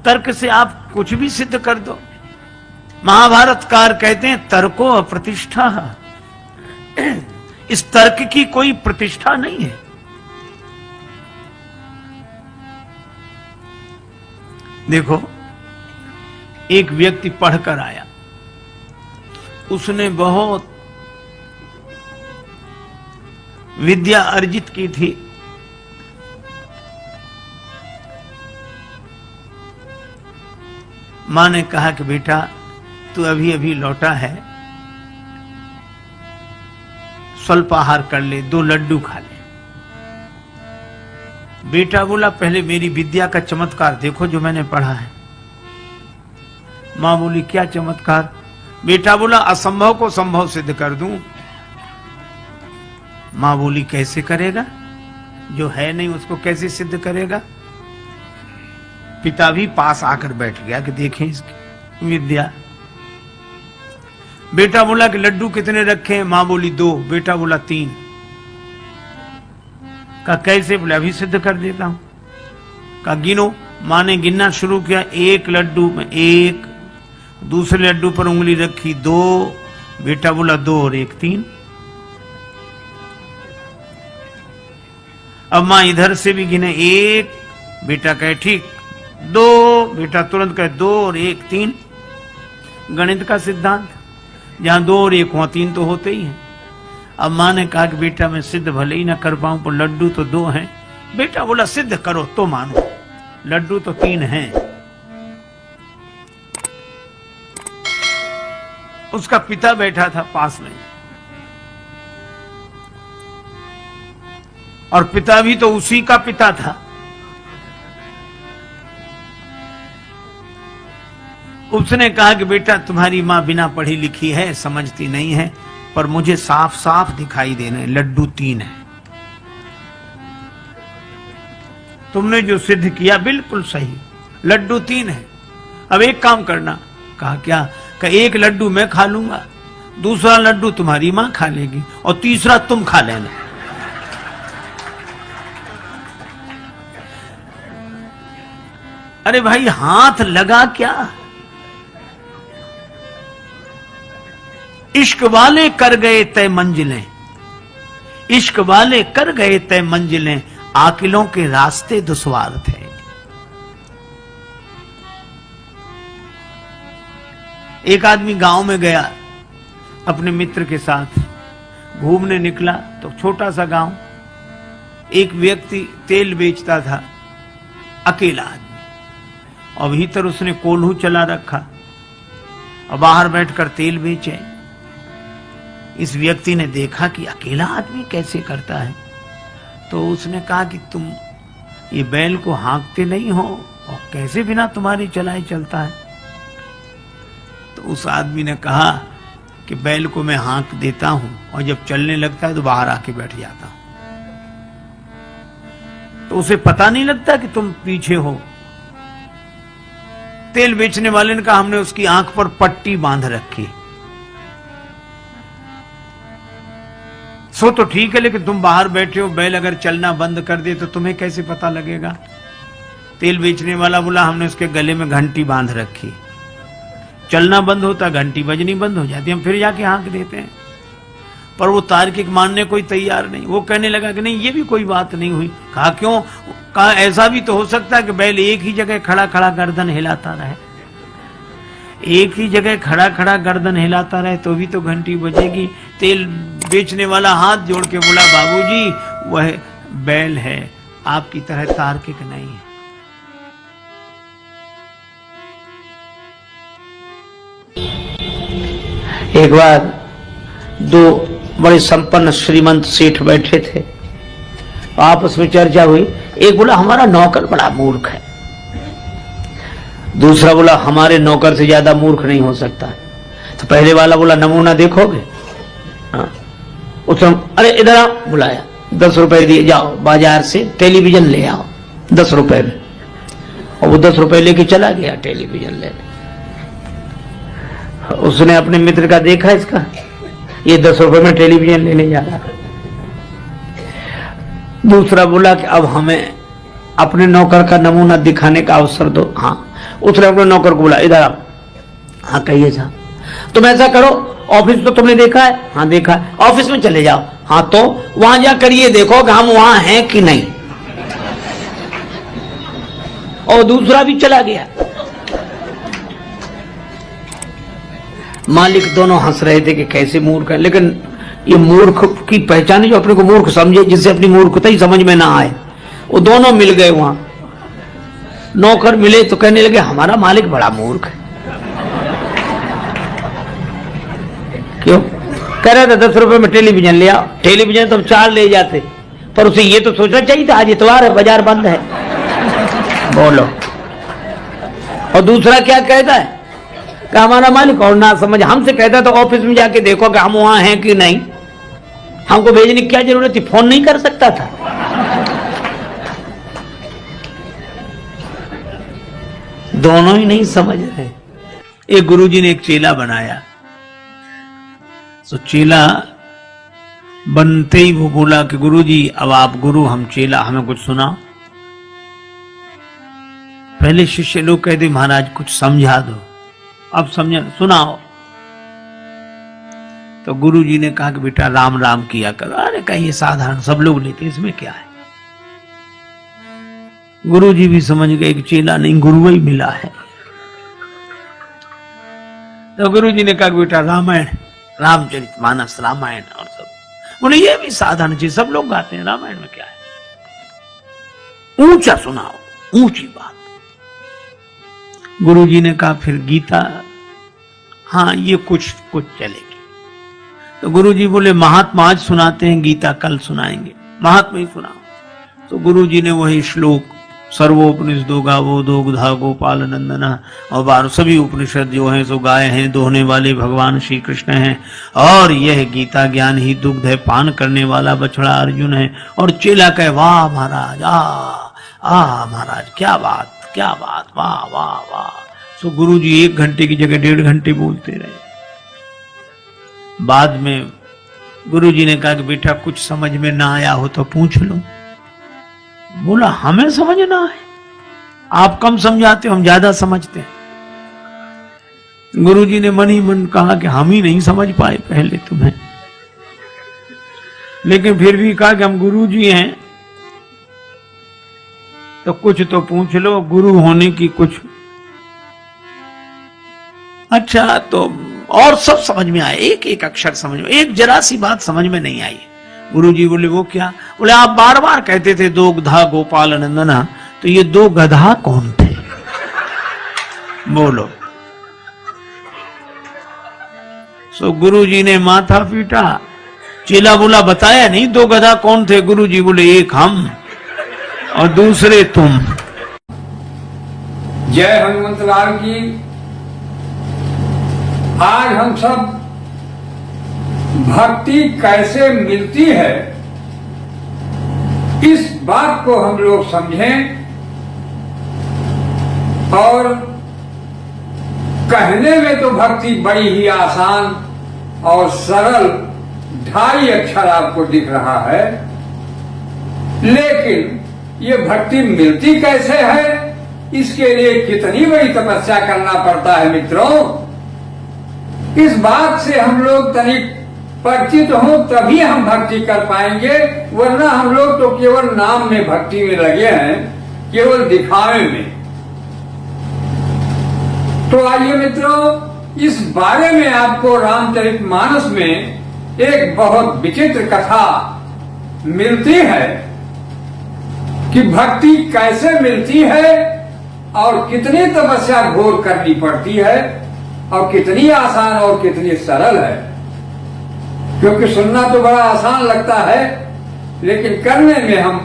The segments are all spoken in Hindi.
तर्क से आप कुछ भी सिद्ध कर दो। महाभारतकार कहते हैं तर्को अप्रतिष्ठा, इस तर्क की कोई प्रतिष्ठा नहीं है। देखो, एक व्यक्ति पढ़कर आया, उसने बहुत विद्या अर्जित की थी, मां ने कहा कि बेटा तू अभी अभी लौटा है, स्वल्पाहार कर ले, 2 लड्डू खा ले। बेटा बोला पहले मेरी विद्या का चमत्कार देखो जो मैंने पढ़ा है। मां बोली क्या चमत्कार? बेटा बोला असंभव को संभव सिद्ध कर दूं। मां बोली कैसे करेगा? जो है नहीं उसको कैसे सिद्ध करेगा? पिता भी पास आकर बैठ गया कि देखें इसकी विद्या। बेटा बोला कि लड्डू कितने रखे हैं? मां बोली 2। बेटा बोला 3। कहा कैसे? बोले अभी सिद्ध कर देता हूं। कहा गिनो। मां ने गिनना शुरू किया, 1 लड्डू में 1, दूसरे लड्डू पर उंगली रखी 2, बेटा बोला 2 और 1 3। अब मां इधर से भी गिने 1, बेटा कहे ठीक 2, बेटा तुरंत कहे 2 और 1 3। गणित का सिद्धांत, जहां 2 और 1 वहां 3 तो होते ही हैं। अब मां ने कहा कि बेटा मैं सिद्ध भले ही ना कर पाऊं पर लड्डू तो 2 हैं। बेटा बोला सिद्ध करो तो मानो, लड्डू तो 3 हैं। उसका पिता बैठा था पास में, और पिता भी तो उसी का पिता था। उसने कहा कि बेटा तुम्हारी मां बिना पढ़ी लिखी है, समझती नहीं है, पर मुझे साफ साफ दिखाई दे रहे लड्डू 3 है। तुमने जो सिद्ध किया बिल्कुल सही, लड्डू 3 है। अब एक काम करना। कहा क्या? कि 1 लड्डू मैं खा लूंगा, दूसरा लड्डू तुम्हारी मां खा लेगी और तीसरा तुम खा लेना। अरे भाई हाथ लगा क्या? इश्क वाले कर गए तय मंजिलें, इश्क वाले कर गए तय मंजिलें, आकिलों के रास्ते दुश्वार थे। एक आदमी गांव में गया, अपने मित्र के साथ घूमने निकला तो छोटा सा गांव, एक व्यक्ति तेल बेचता था, अकेला आदमी, और भीतर उसने कोल्हू चला रखा और बाहर बैठकर तेल बेचे। इस व्यक्ति ने देखा कि अकेला आदमी कैसे करता है, तो उसने कहा कि तुम ये बैल को हाँकते नहीं हो और कैसे बिना तुम्हारी चलाए चलता है? तो उस आदमी ने कहा कि बैल को मैं हाँक देता हूं और जब चलने लगता है तो बाहर आके बैठ जाता हूं, तो उसे पता नहीं लगता कि तुम पीछे हो। तेल बेचने वाले ने कहा हमने उसकी आंख पर पट्टी बांध रखी। सो तो ठीक है, लेकिन तुम बाहर बैठे हो, बैल अगर चलना बंद कर दे तो तुम्हें कैसे पता लगेगा? तेल बेचने वाला बोला हमने उसके गले में घंटी बांध रखी, चलना बंद होता घंटी बजनी बंद हो जाती, हम फिर जाके हाँक देते हैं। पर वो तार्किक मानने कोई तैयार नहीं। वो कहने लगा कि नहीं ये भी कोई बात नहीं हुई। कहा क्यों? कहा ऐसा भी तो हो सकता है कि बैल एक ही जगह खड़ा खड़ा गर्दन हिलाता रहे, एक ही जगह खड़ा खड़ा गर्दन हिलाता रहे तो भी तो घंटी बजेगी। तेल बेचने वाला हाथ जोड़ के बोला बाबूजी वह बैल है, आपकी तरह तार्किक नहीं है। एक बार 2 बड़े संपन्न श्रीमंत सेठ बैठे थे, आपस में चर्चा हुई। एक बोला हमारा नौकर बड़ा मूर्ख है, दूसरा बोला हमारे नौकर से ज्यादा मूर्ख नहीं हो सकता। तो पहले वाला बोला नमूना देखोगे? हाँ। उसने अरे इधर आओ, बुलाया, 10 रुपए दिए, जाओ बाजार से टेलीविजन ले आओ 10 रुपए में। और वो 10 रुपए लेके चला गया टेलीविजन लेने। उसने अपने मित्र का देखा, इसका ये 10 रुपए में टेलीविजन लेने जा रहा। दूसरा बोला कि अब हमें अपने नौकर का नमूना दिखाने का अवसर दो। हाँ, उसने अपने नौकर को बोला, इधर आओ। हाँ कहिए साहब। तुम ऐसा करो, ऑफिस तो तुमने देखा है? हाँ देखा है। ऑफिस में चले जाओ। हाँ तो वहां जाकर ये देखो कि हम वहां हैं कि नहीं। और दूसरा भी चला गया। मालिक दोनों हंस रहे थे कि कैसे मूर्ख है, लेकिन ये मूर्ख की पहचान है जो अपने को मूर्ख समझे, जिससे अपनी मूर्खता ही समझ में ना आए। वो दोनों मिल गए वहां। नौकर मिले तो कहने लगे हमारा मालिक बड़ा मूर्ख है। क्यों? कह रहा था 10 रुपए में टेलीविजन ले आओ। टेलीविजन तो 4 ले जाते, पर उसे ये तो सोचना चाहिए था आज इतवार है, बाजार बंद है। बोलो। और दूसरा क्या कहता है कि हमारा मालिक और ना समझ हमसे कहता तो ऑफिस में जाके देखो कि हम वहां हैं कि नहीं। हमको भेजने की क्या जरूरत थी? फोन नहीं कर सकता था? दोनों ही नहीं समझ रहे। एक गुरुजी ने एक चेला बनाया, तो चेला बनते ही वो बोला कि गुरुजी अब आप गुरु हम चेला, हमें कुछ सुनाओ। पहले शिष्य लोग कहते महाराज कुछ समझा दो, अब समझा सुनाओ। तो गुरुजी ने कहा कि बेटा राम राम किया करो। अरे कहिए साधारण सब लोग लेते, इसमें क्या है। गुरुजी भी समझ गए कि चेला नहीं गुरु ही मिला है। तो गुरुजी ने कहा कि बेटा रामायण, रामचरितमानस रामायण और सब। बोले ये भी साधारण चीज, सब लोग गाते हैं, रामायण में क्या है। ऊंचा सुनाओ, ऊंची बात। गुरुजी ने कहा फिर गीता, हाँ ये कुछ चलेगी। तो गुरुजी बोले महात्मा आज सुनाते हैं, गीता कल सुनाएंगे, महात्मा ही सुनाओ। तो गुरुजी ने वही श्लोक सर्वोपनिषदो गावो दुग्धा गोपाल नंदना और 12 सभी उपनिषद जो हैं सो गाय हैं, दोहने वाले भगवान श्री कृष्ण हैं। और यह गीता ज्ञान ही दुग्ध है, पान करने वाला बछड़ा अर्जुन है। और चेला कहे वाह महाराज, आ महाराज क्या बात, क्या बात, वाह वाह वाह। तो गुरुजी 1 घंटे की जगह 1.5 घंटे बोलते रहे। बाद में गुरुजी ने कहा कि बेटा कुछ समझ में ना आया हो तो पूछ लो। बोला हमें समझना है, आप कम समझाते हो, हम ज्यादा समझते हैं। गुरुजी ने मन ही मन कहा कि हम ही नहीं समझ पाए पहले तुम्हें, लेकिन फिर भी कहा कि हम गुरुजी हैं तो कुछ तो पूछ लो, गुरु होने की कुछ। अच्छा तो और सब समझ में आया, एक एक अक्षर समझ में, एक जरा सी बात समझ में नहीं आई। गुरुजी बोले वो क्या? बोले आप बार बार कहते थे दुग्धा गोपाल नंदना, तो ये 2 गधा कौन थे? बोलो। सो गुरुजी ने माथा पीटा। चेला बोला बताया नहीं 2 गधा कौन थे? गुरुजी बोले एक हम और दूसरे तुम। जय हनुमंत लाल की। आज हम सब भक्ति कैसे मिलती है इस बात को हम लोग समझें, और कहने में तो भक्ति बड़ी ही आसान और सरल 2.5 अक्षर आपको दिख रहा है, लेकिन ये भक्ति मिलती कैसे है, इसके लिए कितनी बड़ी तपस्या करना पड़ता है मित्रों। इस बात से हम लोग तनिक परिचित हो तभी हम भक्ति कर पाएंगे, वरना हम लोग तो केवल नाम में भक्ति में लगे हैं, केवल दिखावे में। तो आइए मित्रों, इस बारे में आपको रामचरितमानस में एक बहुत विचित्र कथा मिलती है कि भक्ति कैसे मिलती है और कितनी तपस्या घोर करनी पड़ती है और कितनी आसान और कितनी सरल है। क्योंकि सुनना तो बड़ा आसान लगता है, लेकिन करने में हम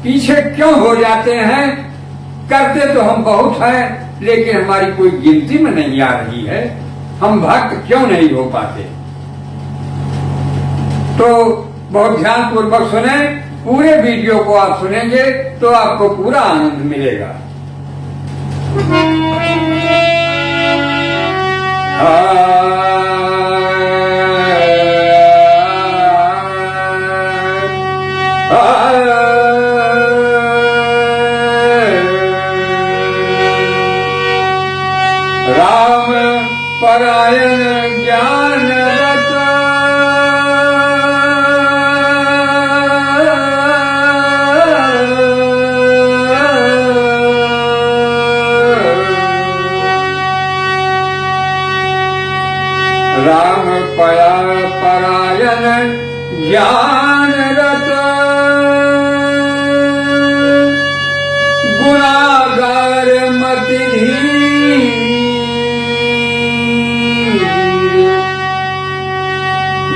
पीछे क्यों हो जाते हैं। करते तो हम बहुत हैं, लेकिन हमारी कोई गिनती में नहीं आ रही है। हम भक्त क्यों नहीं हो पाते। तो बहुत ध्यान पूर्वक सुने, पूरे वीडियो को आप सुनेंगे तो आपको पूरा आनंद मिलेगा। राम परायण ज्ञान रत राम परायण ज्ञान रत गुनागार मति धीर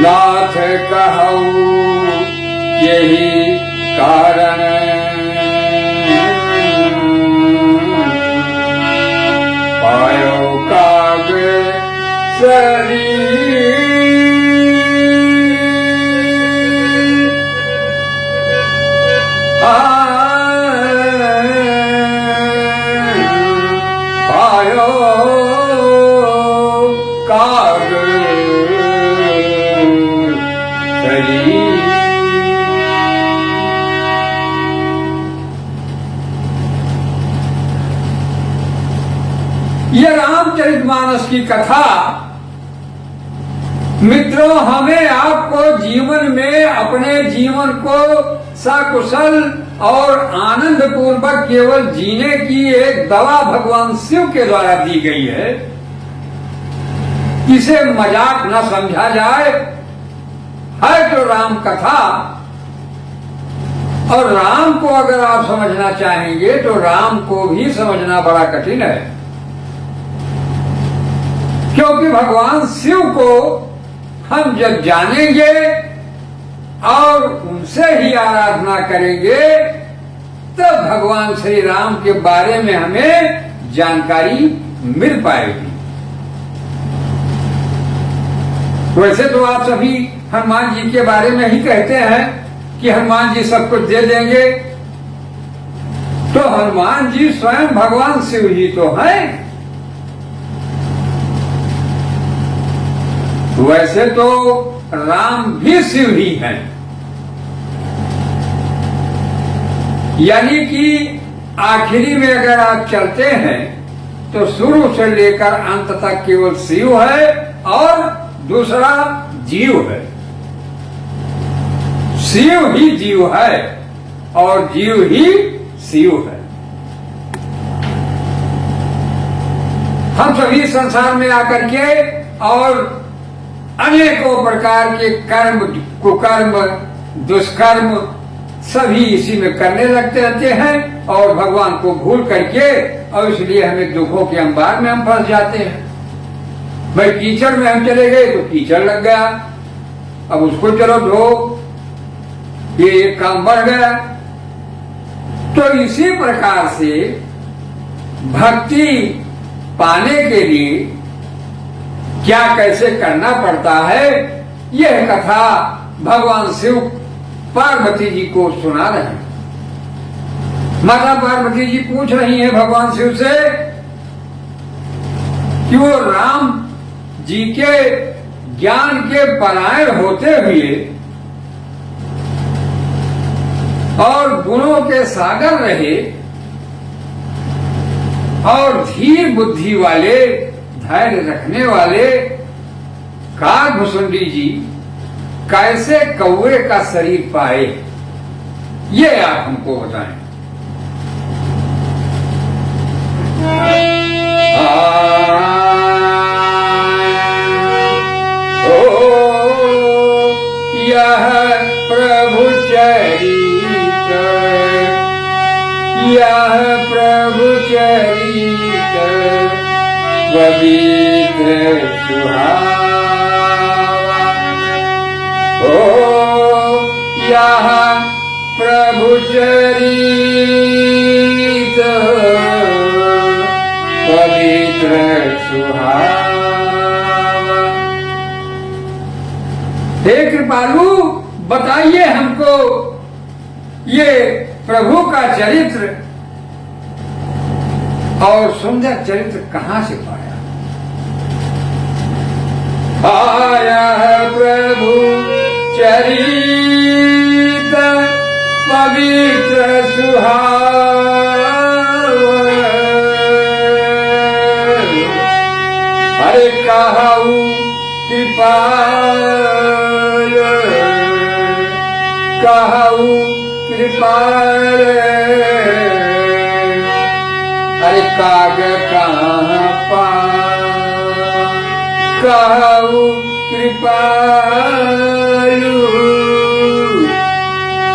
नाथ कहऊ यही कारण पायो काग शरीर पायो काग शरीर। ये रामचरितमानस की कथा मित्रों हमें आपको जीवन में अपने जीवन को सकुशल और आनंद पूर्वक केवल जीने की एक दवा भगवान शिव के द्वारा दी गई है। इसे मजाक न समझा जाए, है तो राम कथा। और राम को अगर आप समझना चाहेंगे तो राम को भी समझना बड़ा कठिन है, क्योंकि भगवान शिव को हम जब जानेंगे और उनसे ही आराधना करेंगे तब भगवान श्री राम के बारे में हमें जानकारी मिल पाएगी। वैसे तो आप सभी हनुमान जी के बारे में ही कहते हैं कि हनुमान जी सब कुछ दे देंगे, तो हनुमान जी स्वयं भगवान शिव ही तो हैं। वैसे तो राम भी शिव ही हैं, यानी कि आखिरी में अगर आप चलते हैं तो शुरू से लेकर अंत तक केवल शिव है और दूसरा जीव है। शिव ही जीव है और जीव ही शिव है। हम सभी संसार में आकर के और अनेकों प्रकार के कर्म, कुकर्म, दुष्कर्म सभी इसी में करने लगते रहते हैं और भगवान को भूल करके, और इसलिए हमें दुखों के अंबार में हम फंस जाते हैं। भाई कीचड़ में हम चले गए तो कीचड़ लग गया, अब उसको चलो धो, ये एक काम बढ़ गया। तो इसी प्रकार से भक्ति पाने के लिए क्या कैसे करना पड़ता है, यह कथा भगवान शिव पार्वती जी को सुना रहे हैं। माता पार्वती जी पूछ रही हैं भगवान शिव से कि वो राम जी के ज्ञान के परायण होते हुए और गुणों के सागर रहे और धीर बुद्धि वाले, धैर्य रखने वाले कागभुसुंडी जी कैसे कौवे का शरीर पाए, ये आप हमको बताएं। यह प्रभु चरित, यह प्रभु चरित पवित्र सुहावा। ओ यह प्रभु चरित पवित्र सुहावा। हे कृपालु, बताइए हमको ये प्रभु का चरित्र और सुंदर चरित्र कहां से पाया? आया है प्रभु चरित पवित्र सुहावा। कहू कृपाल, कहू कृपाल, अरे काग कहाँ पाऊं, कहू कृपालु,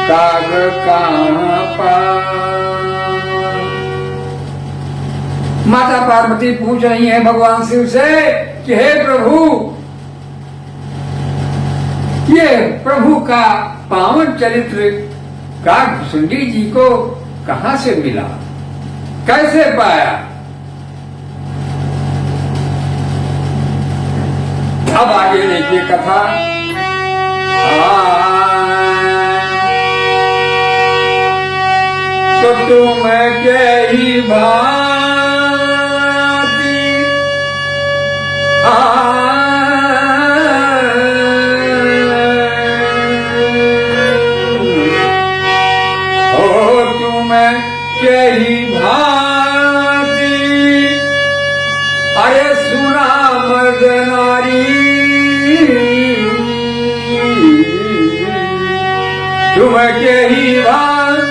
काग कहाँ पाऊं। माता पार्वती पूछ रही है भगवान शिव से कि हे प्रभु, ये प्रभु का पावन चरित्र कागभुसुंडी जी को कहां से मिला, कैसे पाया। अब आगे देखिए कथा। तो तुम के ही भांति तुम के ही भांति, अरे सुना मर्द नारी, तुम के ही भांति,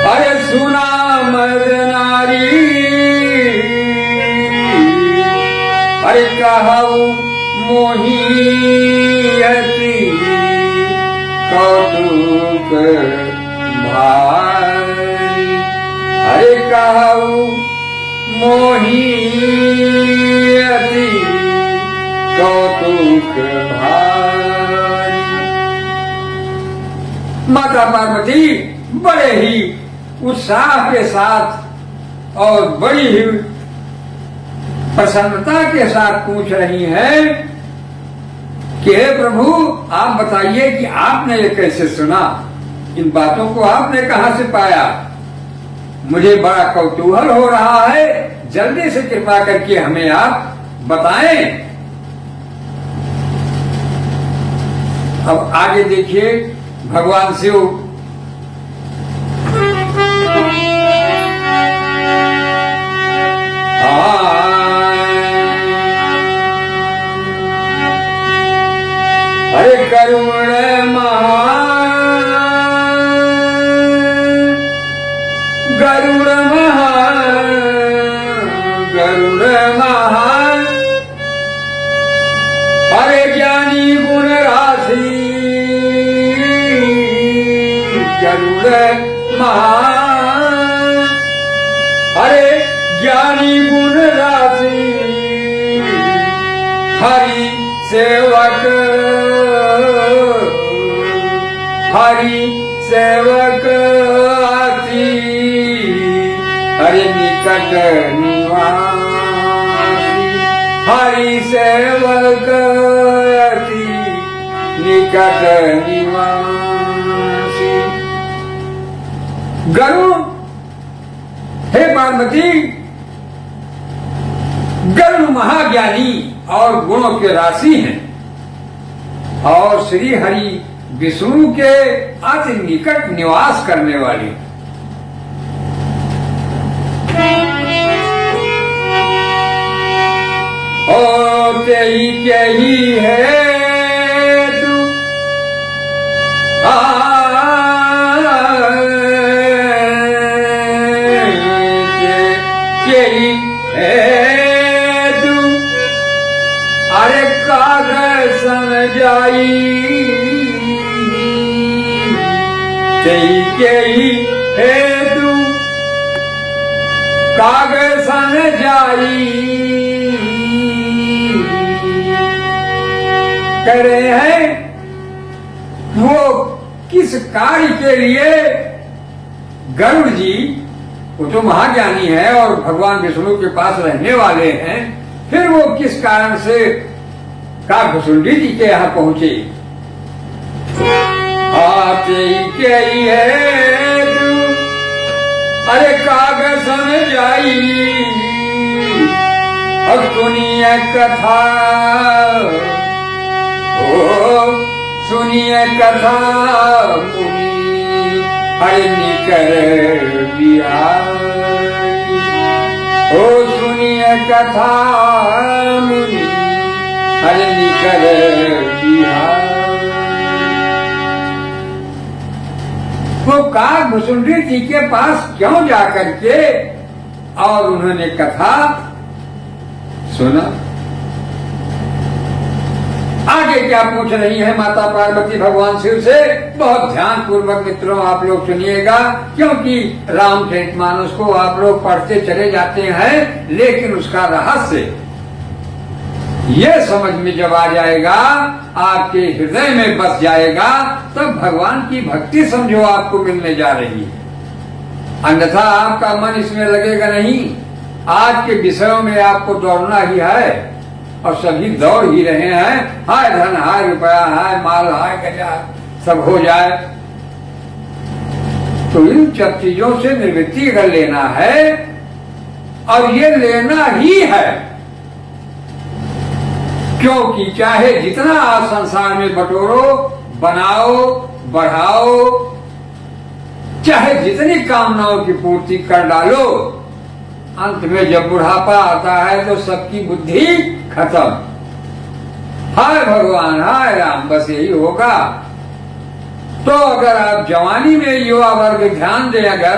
अरे सुना मर्द नारी, अरे कहू मोहियती कौतुक भारी, अरे कहू मोहियती कौतुक भारी। माता पार्वती बड़े ही उत्साह के साथ और बड़ी ही प्रसन्नता के साथ पूछ रही हैं कि हे प्रभु, आप बताइए कि आपने ये कैसे सुना, इन बातों को आपने कहां से पाया, मुझे बड़ा कौतूहल हो रहा है, जल्दी से कृपा करके हमें आप बताएं। अब आगे देखिए भगवान शिव अरे करुण गरुड़ महान, अरे ज्ञानी गुण राशि, गरुड़ महान, अरे ज्ञानी गुण राशि, हरि सेवक, हरि सेवक आती, हरि निकट निवासी, हरि सेवक आती निकट निवासी। गरुड़, हे पार्वती, गरुड़ महाज्ञानी और गुणों के राशि हैं और श्री हरि विष्णु के अति निकट निवास करने वाले। ओ तेही के ही है तू, के ही है तू, अरे कागज सन जाई, तेही के ही है तू, कागज सन जाई। कह रहे हैं वो किस कार्य के लिए गरुड़ जी, वो तो महाज्ञानी है और भगवान विष्णु के पास रहने वाले हैं, फिर वो किस कारण से कागभुसुंडी जी के यहाँ पहुंचे। आते ही के ही है तू, अरे कागज सन जाई, अब सुनिए कथा, ओ सुनिए कथा मुनि, अरे निकर बिहारी, ओ सुनिए कथा मुनि हर निकर बिहार। वो काकभुसुंडी जी के पास क्यों जाकर के और उन्होंने कथा सुना। आगे क्या पूछ रही है माता पार्वती भगवान शिव से, बहुत ध्यान पूर्वक मित्रों आप लोग सुनिएगा, क्योंकि रामचरितमानस को आप लोग पढ़ते चले जाते हैं, लेकिन उसका रहस्य ये समझ में जब आ जाएगा, आपके हृदय में बस जाएगा, तब भगवान की भक्ति समझो आपको मिलने जा रही है। अन्यथा आपका मन इसमें लगेगा नहीं। आज के विषयों में आपको दौड़ना ही है और सभी दौड़ ही रहे हैं, हाय धन, हाय रुपया, हाय माल, हाय गजा, सब हो जाए। तो इन सब चीजों से निवृत्ति कर लेना है, और ये लेना ही है, क्योंकि चाहे जितना आप संसार में बटोरो, बनाओ, बढ़ाओ, चाहे जितनी कामनाओं की पूर्ति कर डालो, अंत में जब बुढ़ापा आता है तो सबकी बुद्धि खत्म। हाय भगवान, हाय राम, बस यही होगा। तो अगर आप जवानी में युवा वर्ग ध्यान दें, अगर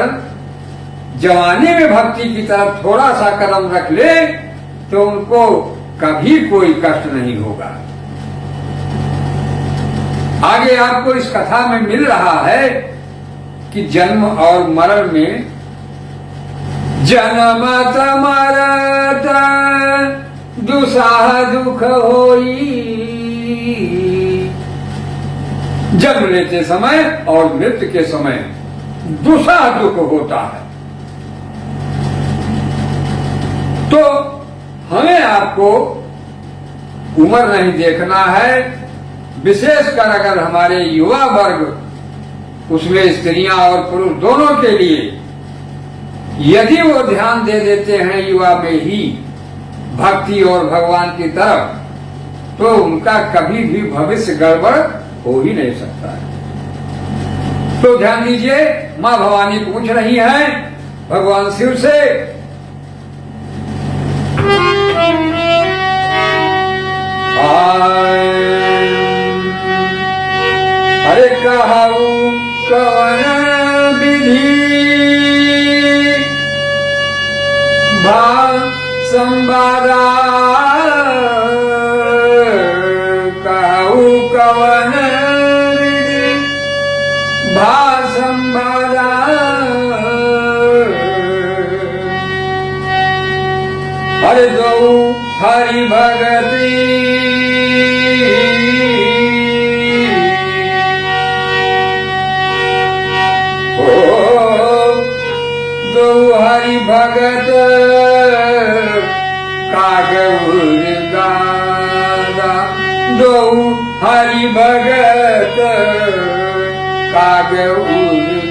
जवानी में भक्ति की तरफ थोड़ा सा कदम रख ले, तो उनको कभी कोई कष्ट नहीं होगा। आगे आपको इस कथा में मिल रहा है कि जन्म और मरण में जन्मत मरत दुसाह दुख होई, जन्म लेते समय और मृत्यु के समय दुसाह दुख होता है। तो हमें आपको उम्र नहीं देखना है, विशेषकर अगर हमारे युवा वर्ग, उसमें स्त्रियां और पुरुष दोनों के लिए, यदि वो ध्यान दे देते हैं युवा में ही भक्ति और भगवान की तरफ, तो उनका कभी भी भविष्य गड़बड़ हो ही नहीं सकता है। तो ध्यान दीजिए, मां भवानी पूछ रही हैं भगवान शिव से, अरे कहू कवन विधि भाव संवादा, कहू कवन विधि भाव संवादा, अरे दो हरि भगति हरि भगत कागुर गादा, दो हरि भगत कागुर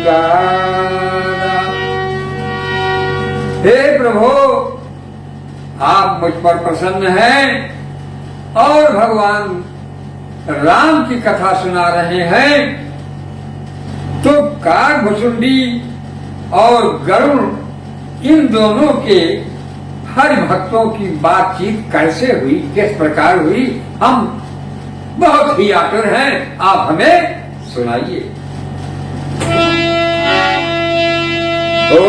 गादा। हे प्रभु, आप मुझ पर प्रसन्न हैं और भगवान राम की कथा सुना रहे हैं, तो काकभुसुंडी और गरुड़, इन दोनों के हरि भक्तों की बातचीत कैसे हुई, किस प्रकार हुई, हम बहुत ही आतुर हैं, आप हमें सुनाइए। ओ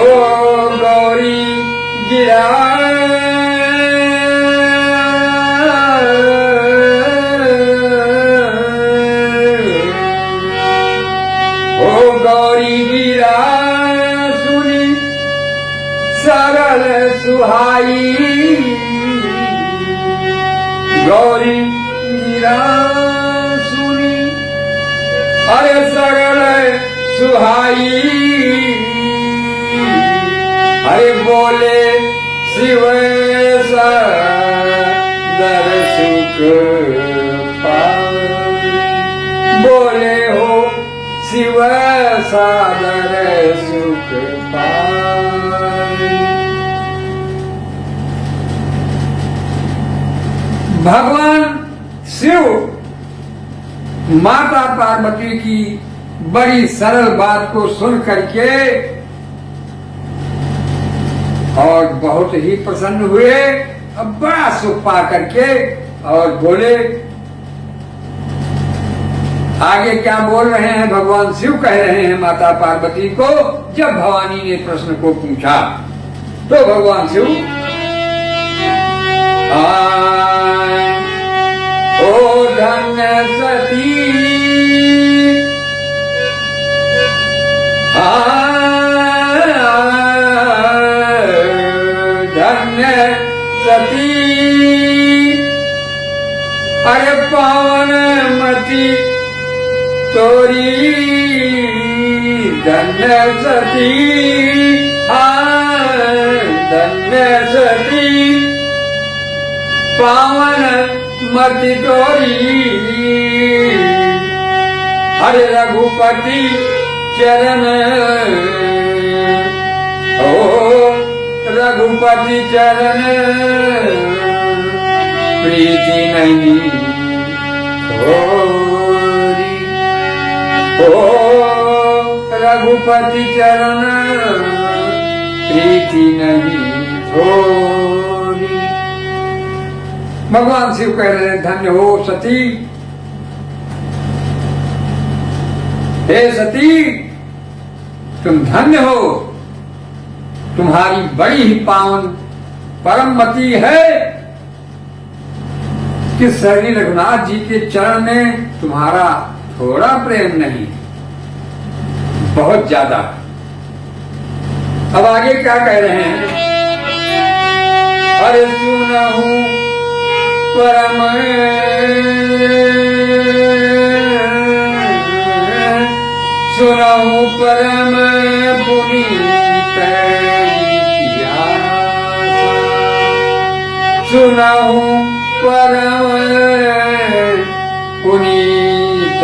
गौरी गिरा सरल सुहाई, गौरी गिरा सुनी, अरे सरल सुहाई, अरे बोले शिव सदर सुख पाई, बोले हो शिव सादर सुख पाई। भगवान शिव माता पार्वती की बड़ी सरल बात को सुन करके और बहुत ही प्रसन्न हुए अब बड़ा सुख पा करके और बोले, आगे क्या बोल रहे हैं भगवान शिव कह रहे हैं माता पार्वती को, जब भवानी ने प्रश्न को पूछा तो भगवान शिव ओ धन्य सती धन्य सती, अरे पावन मती तोरी धन्य सती, धन्य सती पावन मति तोरी, हरे रघुपति चरण ओ रघुपति चरण प्रीति नहीं थोरी, ओ रघुपति चरण प्रीति नहीं थोरी। भगवान शिव कह रहे हैं, धन्य हो सती, हे सती तुम धन्य हो, तुम्हारी बड़ी ही पावन परममति है कि श्री रघुनाथ जी के चरण में तुम्हारा थोड़ा प्रेम नहीं, बहुत ज्यादा। अब आगे क्या कह रहे हैं, अरे सुनहु परम सुनहु परम पुनीत इतिहास, सुनहु परम पुनीत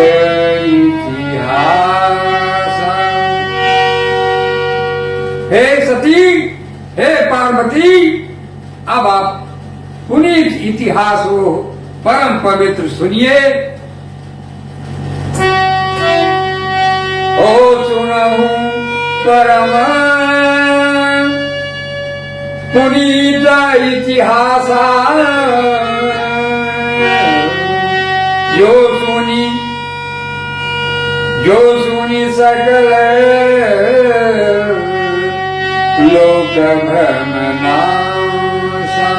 इतिहास। हे सती, हे पार्वती, अब आप पुनीत इतिहास हो परम पवित्र सुनिए। ओ सुनहु परम पुनीत इतिहास, जो सुनी सकल लोक भ्रम नाशा,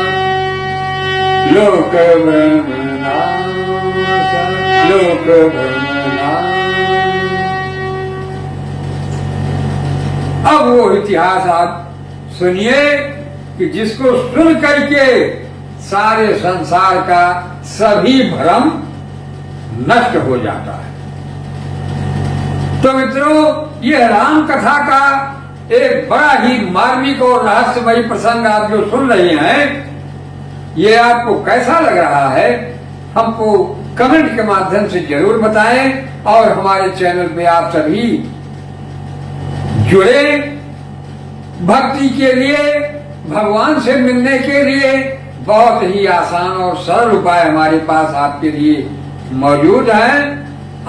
लोक भ्रम नाशा, लोक भ्रम नाशा। अब वो इतिहास आप सुनिए कि जिसको सुन करके सारे संसार का सभी भ्रम नष्ट हो जाता है। तो मित्रों, यह राम कथा का एक बड़ा ही मार्मिक और रहस्यमयी प्रसंग आप जो सुन रहे हैं, ये आपको कैसा लग रहा है हमको कमेंट के माध्यम से जरूर बताएं। और हमारे चैनल पे आप सभी जुड़े, भक्ति के लिए, भगवान से मिलने के लिए बहुत ही आसान और सरल उपाय हमारे पास आपके लिए मौजूद हैं,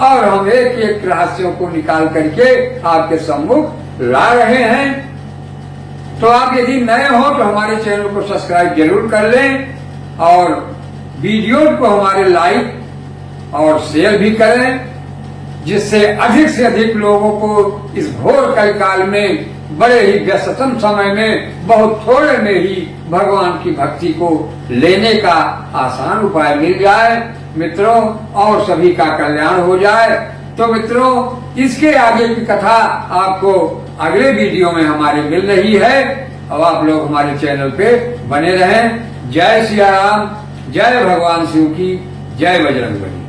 और हम एक एक रहस्यों को निकाल करके आपके सम्मुख ला रहे हैं। तो आप यदि नए हो तो हमारे चैनल को सब्सक्राइब जरूर कर लें, और वीडियो को हमारे लाइक और शेयर भी करें, जिससे अधिक से अधिक लोगों को इस घोर कलिकाल में बड़े ही व्यस्ततम समय में बहुत थोड़े में ही भगवान की भक्ति को लेने का आसान उपाय मिल जाए मित्रों, और सभी का कल्याण हो जाए। तो मित्रों, इसके आगे की कथा आपको अगले वीडियो में हमारे मिल रही है। अब आप लोग हमारे चैनल पे बने रहें। जय सिया राम, जय भगवान शिव की, जय बजरंगबली।